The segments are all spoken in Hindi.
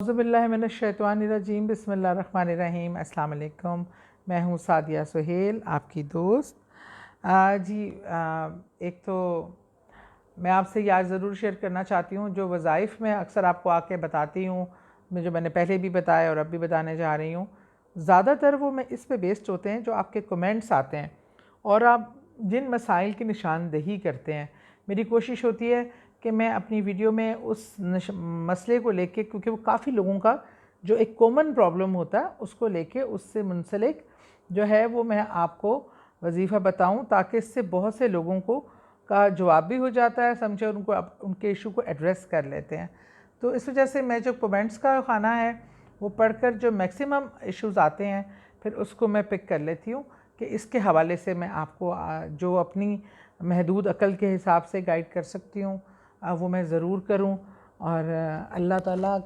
औज़ुबिल्लाहिमिनश्शैतानिर्रजीम बिस्मिल्लाहिर्रहमानिर्रहीम। अस्सलाम वालेकुम। मैं हूँ सादिया सुहेल, आपकी दोस्त। एक तो मैं आपसे याद ज़रूर शेयर करना चाहती हूँ, जो वज़ाइफ़ में अक्सर आपको आके बताती हूँ, जो मैंने पहले भी बताया और अब भी बताने जा रही हूँ, ज़्यादातर वो मैं इस पे बेस्ड होते हैं जो आपके कमेंट्स आते हैं और आप जिन मसाइल की निशानदेही करते हैं। मेरी कोशिश होती है कि मैं अपनी वीडियो में उस मसले को लेके, क्योंकि वो काफ़ी लोगों का जो एक कॉमन प्रॉब्लम होता है उसको लेके उससे मुंसलिक जो है वो मैं आपको वजीफ़ा बताऊं, ताकि इससे बहुत से लोगों को का जवाब भी हो जाता है, समझे, और उनको उनके इशू को एड्रेस कर लेते हैं। तो इस वजह से मैं जो कमेंट्स का खाना है वो पढ़कर जो मैक्सिमम इश्यूज़ आते हैं फिर उसको मैं पिक कर लेती हूँ कि इसके हवाले से मैं आपको जो अपनी महदूद अक़ल के हिसाब से गाइड कर सकती हूँ वो मैं ज़रूर करूँ। और अल्लाह ताला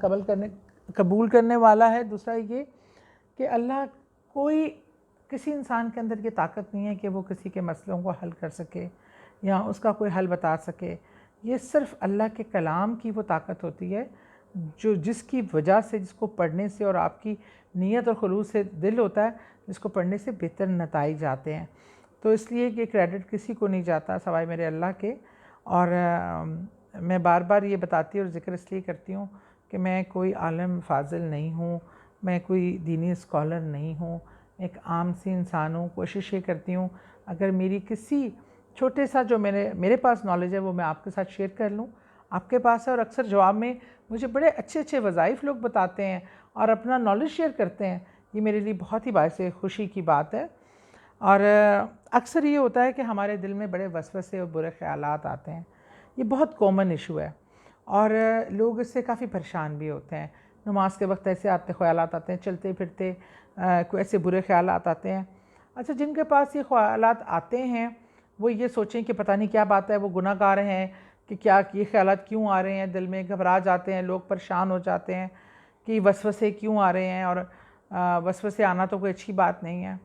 कबूल करने वाला है। दूसरा ये कि अल्लाह कोई किसी इंसान के अंदर ये ताकत नहीं है कि वो किसी के मसलों को हल कर सके या उसका कोई हल बता सके। ये सिर्फ़ अल्लाह के कलाम की वो ताकत होती है जो जिसकी वजह से, जिसको पढ़ने से, और आपकी नीयत और खुलूस से दिल होता है, जिसको पढ़ने से बेहतर नताइज आते हैं। तो इसलिए कि क्रेडिट किसी को नहीं जाता सवाए मेरे अल्लाह के। और मैं बार बार ये बताती और ज़िक्र इसलिए करती हूँ कि मैं कोई आलिम फाजिल नहीं हूँ, मैं कोई दीनी स्कॉलर नहीं हूँ, एक आम सी इंसान हूँ। कोशिश ये करती हूँ अगर मेरी किसी छोटे सा जो मेरे पास नॉलेज है वो मैं आपके साथ शेयर कर लूँ, आपके पास है। और अक्सर जवाब में मुझे बड़े अच्छे अच्छे वज़ाइफ़ लोग बताते हैं और अपना नॉलेज शेयर करते हैं। ये मेरे लिए बहुत ही बायसे खुशी की बात है। और अक्सर ये होता है कि हमारे दिल में बड़े वसवसे और बुरे ख़यालात आते हैं। ये बहुत कॉमन इशू है और लोग इससे काफ़ी परेशान भी होते हैं। नमाज के वक्त ऐसे ख़यालात आते हैं, चलते फिरते कोई ऐसे बुरे ख़यालात आते हैं। अच्छा, जिनके पास ये ख़यालात आते हैं वो ये सोचें कि पता नहीं क्या बात है, वो गुनाहगार हैं कि क्या, ये ख़यालात क्यों आ रहे हैं, दिल में घबरा जाते हैं, लोग परेशान हो जाते हैं कि वसवसे क्यों आ रहे हैं। और वसवसे आना तो कोई अच्छी बात नहीं है।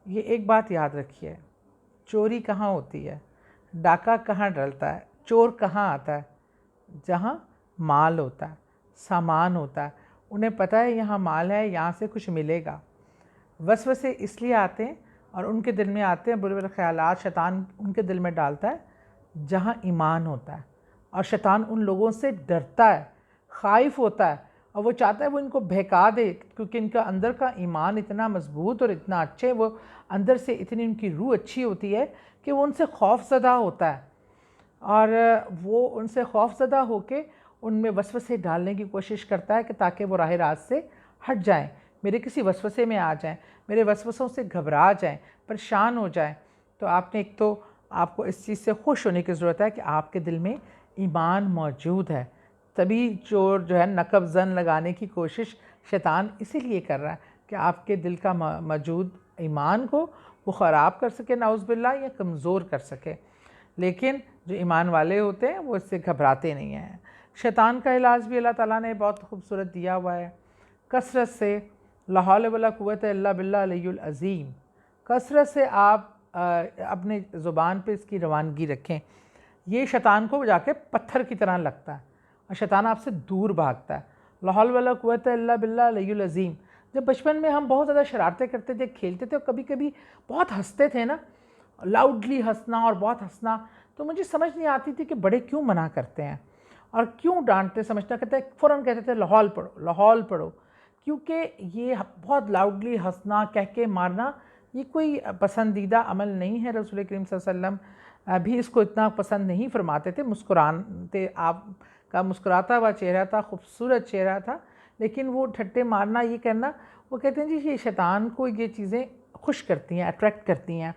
ये एक बात याद रखिए, चोरी कहाँ होती है, डाका कहाँ डलता है, चोर कहाँ आता है? जहाँ माल होता है, सामान होता है। उन्हें पता है यहाँ माल है, यहाँ से कुछ मिलेगा। वसवसे इसलिए आते हैं और उनके दिल में आते हैं, बुरे बुरे ख़यालात शैतान उनके दिल में डालता है जहाँ ईमान होता है। और शैतान उन लोगों से डरता है, ख़ाइफ़ होता है और वो चाहता है वो इनको बहका दे, क्योंकि इनका अंदर का ईमान इतना मजबूत और इतना अच्छे, वो अंदर से इतनी उनकी रूह अच्छी होती है कि वो उनसे खौफज़दा होता है और वो उनसे खौफज़दा होके उनमें वसवसे डालने की कोशिश करता है कि ताकि वो राह रास्त से हट जाएं, मेरे किसी वसवसे में आ जाएं, मेरे वसवसों से घबरा जाएं, परेशान हो जाएं। तो आपने एक तो आपको इस चीज़ से खुश होने की ज़रूरत है कि आपके दिल में ईमान मौजूद है। तभी चोर जो है नकब ज़न लगाने की कोशिश शैतान इसीलिए कर रहा है कि आपके दिल का मौजूद ईमान को वो ख़राब कर सके, नाउज़ुबिल्लाह, या कमज़ोर कर सके। लेकिन जो ईमान वाले होते हैं वो इससे घबराते नहीं हैं। शैतान का इलाज भी अल्लाह ताला ने बहुत खूबसूरत दिया हुआ है। कसरत से, ला हौला वला कुव्वता इल्ला बिल्लाह अलियुल अज़ीम, कसरत से आप अपने ज़ुबान पे इसकी रवानगी रखें। ये शैतान को जाके पत्थर की तरह लगता है और शैतान आपसे दूर भागता है। ला हौला वला कुव्वता इल्ला बिल्लाह अलियुल अज़ीम। जब बचपन में हम बहुत ज़्यादा शरारतें करते थे, खेलते थे और कभी कभी बहुत हंसते थे ना, लाउडली हंसना और बहुत हंसना, तो मुझे समझ नहीं आती थी कि बड़े क्यों मना करते हैं और क्यों डांटते। समझना कहते फ़ौरन कहते थे लाहौल पढ़ो, लाहौल पढ़ो, क्योंकि ये बहुत लाउडली हंसना, कह के मारना, ये कोई पसंदीदा अमल नहीं है। रसूल करीम सल्लल्लाहु अलैहि वसल्लम भी इसको इतना पसंद नहीं फरमाते थे। मुस्कुराते, आपका मुस्कुराता हुआ चेहरा था, खूबसूरत चेहरा था, लेकिन वो ठट्टे मारना, ये करना, वो कहते हैं जी ये शैतान को ये चीज़ें खुश करती हैं, अट्रैक्ट करती हैं।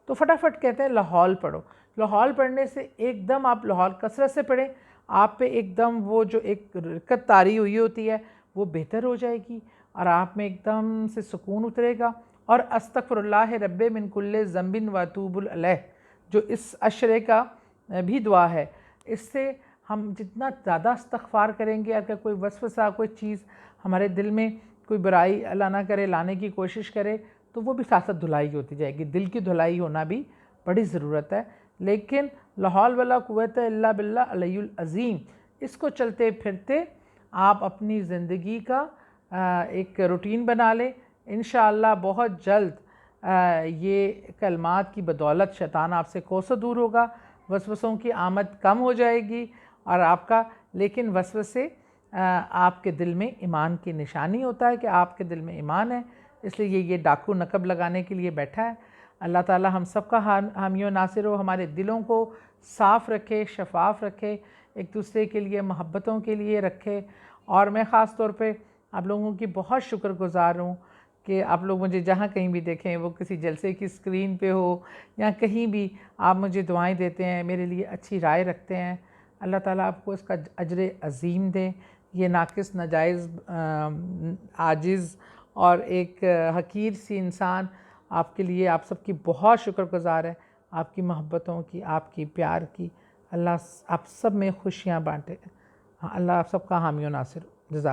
तो फटाफट कहते हैं लाहौल पढ़ो। लाहौल पढ़ने से एकदम आप लाहौल कसरत से पढ़ें, आप पे एकदम वो जो एक रिकत तारी हुई होती है वो बेहतर हो जाएगी और आप में एकदम से सुकून उतरेगा। और अस्तगफिरुल्लाह रब्बे मिन कुल्ले ज़ंबिन व अतूबु अलैह, जो इस अशरे का भी दुआ है, इससे हम जितना ज़्यादा इस्तग़फ़ार करेंगे, अगर कोई वसवसा, कोई चीज़ हमारे दिल में, कोई बुराई अल्लाह ना करे लाने की कोशिश करे, तो वो भी साथ साथ धुलाई होती जाएगी। दिल की धुलाई होना भी बड़ी ज़रूरत है। लेकिन ला हौल वला कुव्वता इल्ला बिल्लाह अलियुल अज़ीम, इसको चलते फिरते आप अपनी ज़िंदगी का एक रूटीन बना लें। इंशाअल्लाह बहुत जल्द ये कलमात की बदौलत शैतान आपसे कोसों दूर होगा, वसवसों की आमद कम हो जाएगी और आपका, लेकिन वसवसे आपके दिल में ईमान की निशानी होता है कि आपके दिल में ईमान है, इसलिए ये डाकू नकब लगाने के लिए बैठा है। अल्लाह ताला हम सब का हामी व नासिर हो, हमारे दिलों को साफ़ रखे, शफ़ाफ़ रखे, एक दूसरे के लिए मोहब्बतों के लिए रखे। और मैं ख़ास तौर पे आप लोगों की बहुत शुक्रगुज़ार हूँ कि आप लोग मुझे जहाँ कहीं भी देखें, वो किसी जलसे की स्क्रीन पे हो या कहीं भी, आप मुझे दुआएं देते हैं, मेरे लिए अच्छी राय रखते हैं। अल्लाह ताला आपको इसका अजर अज़ीम दे। ये नाकिस, नाजायज़, आजिज़ और एक हकीर सी इंसान आपके लिए, आप सबकी बहुत शुक्रगुज़ार है, आपकी मोहब्बतों की, आपकी प्यार की। अल्लाह आप सब में खुशियाँ बांटे। हाँ, अल्लाह आप सबका हामी व नासिर हो। जज़ाक।